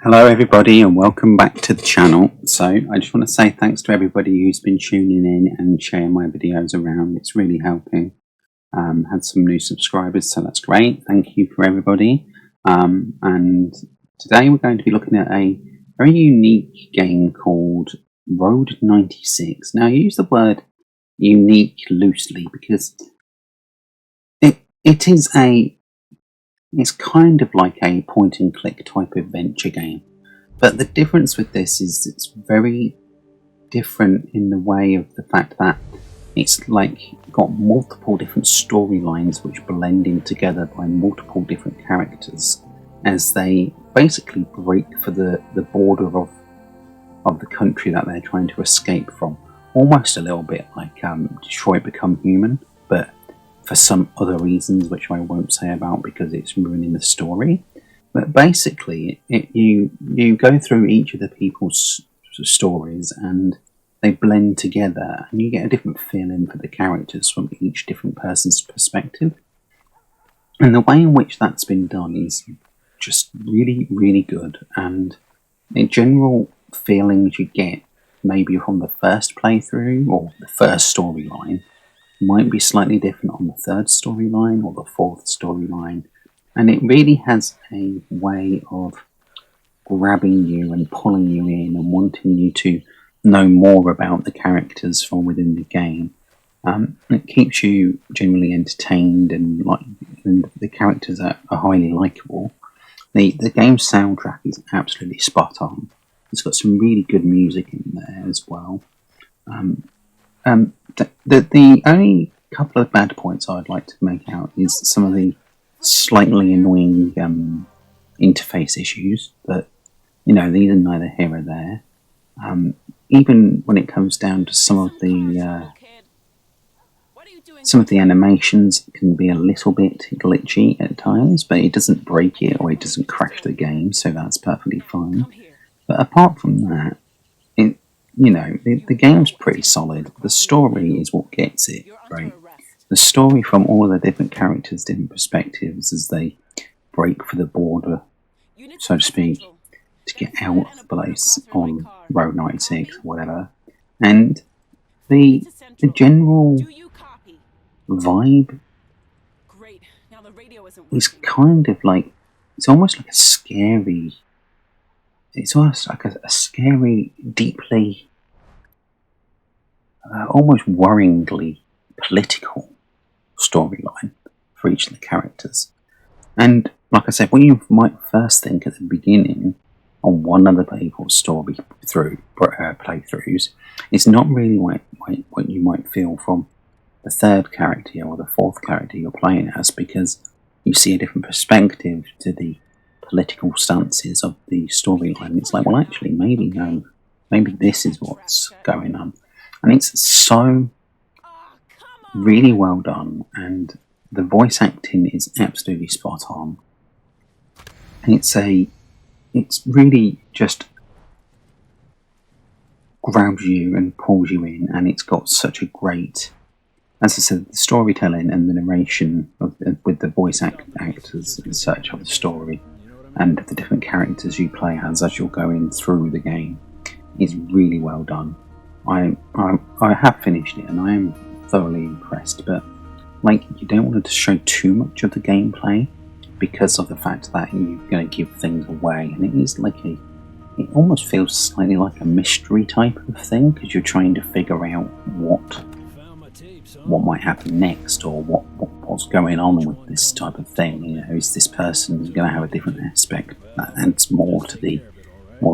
Hello everybody and welcome back to the channel. So I just want to say thanks to everybody who's been tuning in and sharing my videos around. It's really helping. Had some new subscribers, so that's great. Thank you for everybody. And today we're going to be looking at a very unique game called Road 96. Now I use the word unique loosely because it's kind of like a point and click type of adventure game. But the difference with this is it's very different in the way of the fact that it's like got multiple different storylines which blend in together by multiple different characters as they basically break for the border of the country that they're trying to escape from. Almost a little bit like Detroit Become Human, but for some other reasons which I won't say about because it's ruining the story. But basically, you go through each of the people's stories and they blend together and you get a different feeling for the characters from each different person's perspective. And the way in which that's been done is just really, really good. And the general feelings you get maybe from the first playthrough or the first storyline might be slightly different on the third storyline or the fourth storyline, and it really has a way of grabbing you and pulling you in and wanting you to know more about the characters from within the game. It keeps you generally entertained and the characters are highly likable. The game's soundtrack is absolutely spot on. It's got some really good music in there as well. The only couple of bad points I'd like to make out is some of the slightly annoying interface issues, but these are neither here or there. Even when it comes down to some of the animations can be a little bit glitchy at times, but it doesn't break it or it doesn't crash the game, so that's perfectly fine. But apart from that, the game's pretty solid. The story is what gets it, right? The story from all the different characters, different perspectives as they break for the border, so to speak, to get out of the place on Road 96 or whatever. And the general vibe is kind of like, it's almost like a scary... It's almost like a scary, deeply, almost worryingly political storyline for each of the characters. And like I said, when you might first think at the beginning on one of the people's story playthroughs, it's not really what you might feel from the third character or the fourth character you're playing as, because you see a different perspective to the political stances of the storyline. It's like, well, actually, maybe this is what's going on, and it's so really well done, and the voice acting is absolutely spot on, and it's really just grabs you and pulls you in, and it's got such a great, as I said, the storytelling and the narration with the voice actors and such of the story and the different characters you play as you're going through the game is really well done. I have finished it and I am thoroughly impressed, but you don't want to show too much of the gameplay because of the fact that you're going to give things away, and it is it almost feels slightly like a mystery type of thing because you're trying to figure out what might happen next, or what's going on with this type of thing. Is this person going to have a different aspect that adds more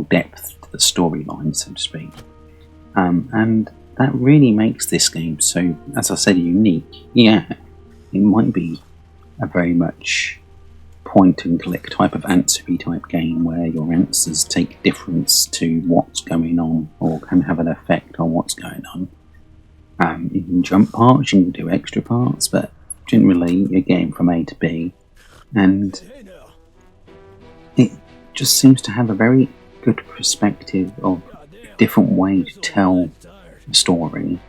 depth to the storyline, so to speak? And that really makes this game so, as I said, unique. Yeah, it might be a very much point and click type of answery type game where your answers take difference to what's going on or can have an effect on what's going on. You can jump parts, you can do extra parts, but generally you're getting from A to B, and it just seems to have a very good perspective of a different way to tell a story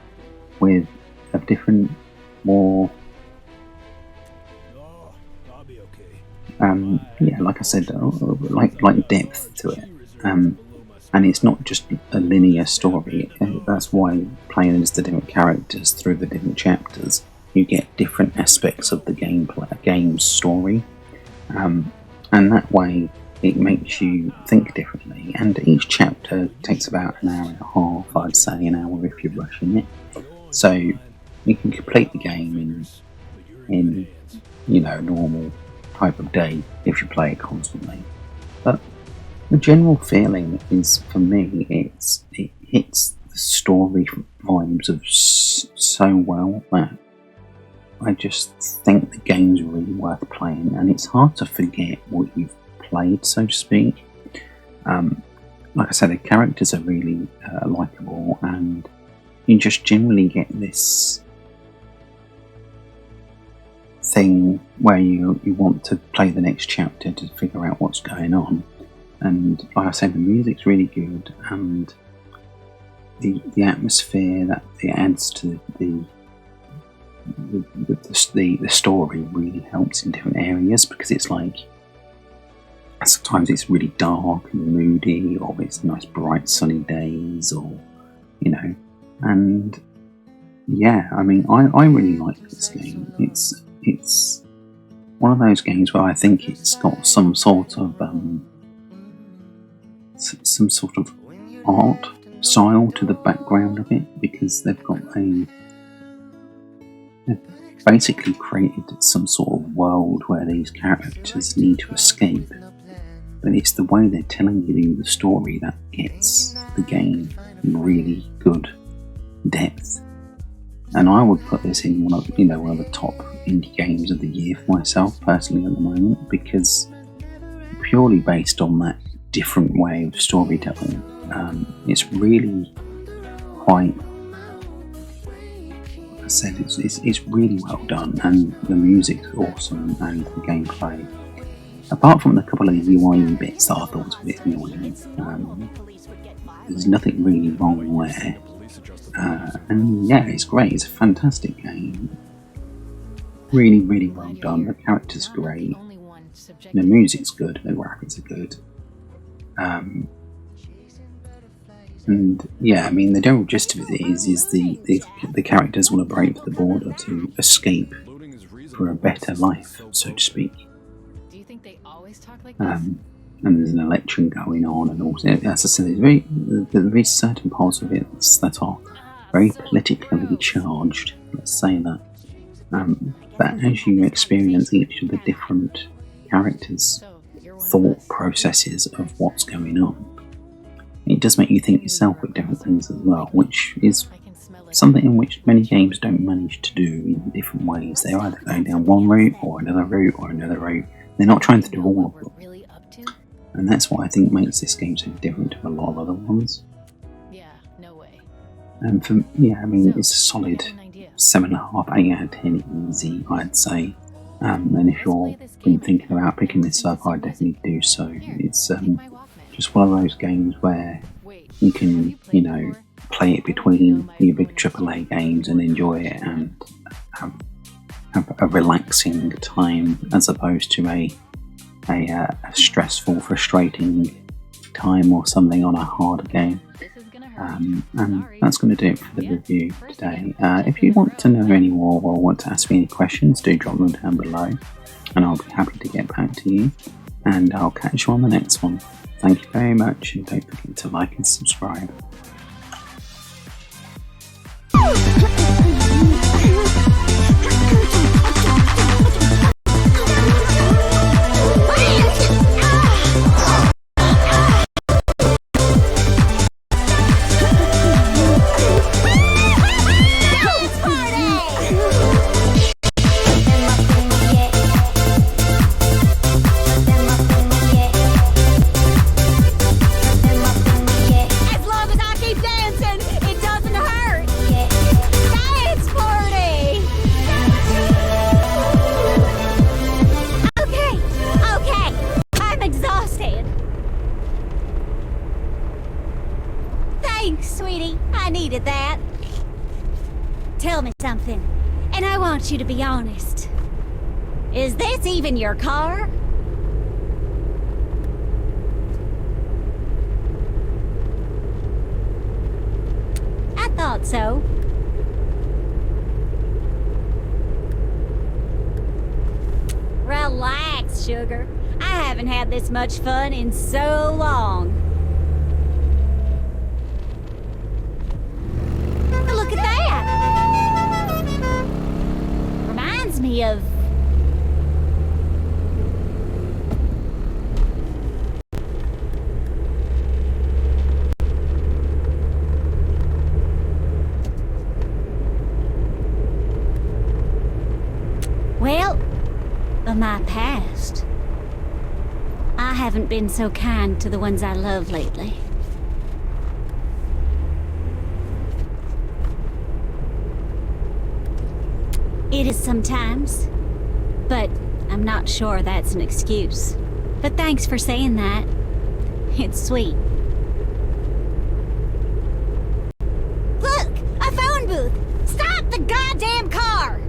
with a different, more like I said, like depth to it. and it's not just a linear story. That's why playing as the different characters through the different chapters, you get different aspects of the game's story, and that way it makes you think differently. And each chapter takes about an hour and a half, I'd say an hour if you're rushing it. So you can complete the game in a normal type of day if you play it constantly. But the general feeling is, for me, it hits the story vibes of so well that I just think the game's really worth playing, and it's hard to forget what you've played, so to speak. Like I said, the characters are really likeable, and you just generally get this thing where you want to play the next chapter to figure out what's going on. And like I said, the music's really good, and the atmosphere that it adds to the story really helps in different areas, because it's like sometimes it's really dark and moody, or it's nice bright sunny days, or and yeah, I mean, I really like this game. It's one of those games where I think it's got some sort of art style to the background of it, because they've basically created some sort of world where these characters need to escape, but it's the way they're telling you the story that gets the game really good depth. And I would put this in one of the top indie games of the year for myself personally at the moment, because purely based on that different way of storytelling, it's really quite, like I said, it's really well done, and the music's awesome, and the gameplay, apart from a couple of UI bits that I thought was a bit annoying, there's nothing really wrong there. And yeah, it's great. It's a fantastic game. Really, really well done. The characters are great. The music's good. The graphics are good. And yeah, I mean, the general gist of it is the characters want to break the border to escape for a better life, so to speak. And there's an election going on, and also, as I said, there's very certain parts of it that are very politically charged, let's say that. But as you experience each of the different characters' thought processes of what's going on, it does make you think yourself with different things as well, which is something in which many games don't manage to do in different ways. They're either going down one route or another route or another route. They're not trying to do all of them. And that's what I think makes this game so different to a lot of other ones. And I mean, it's a solid 7.5, 8 out of 10 easy, I'd say. And if you're been thinking about picking this up, I'd definitely do so. It's just one of those games where you can, play it between your big AAA games and enjoy it and have a relaxing time, as opposed to a stressful, frustrating time or something on a harder game. And that's going to do it for the review today. If you want to know any more or want to ask me any questions, do drop them down below, and I'll be happy to get back to you. And I'll catch you on the next one. Thank you very much, and don't forget to like and subscribe. Thanks, sweetie. I needed that. Tell me something, and I want you to be honest. Is this even your car? thought so. Relax, sugar. I haven't had this much fun in so long. Look at that! Reminds me of... well, of my past. I haven't been so kind to the ones I love lately. It is sometimes, but I'm not sure that's an excuse. But thanks for saying that. It's sweet. Look! A phone booth! Stop the goddamn car!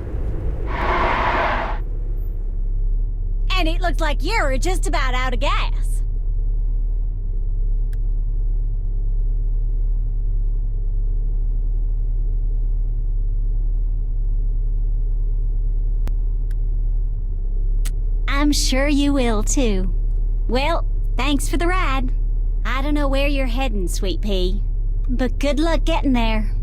And it looks like you're just about out of gas. I'm sure you will, too. Well, thanks for the ride. I don't know where you're heading, Sweet Pea, but good luck getting there.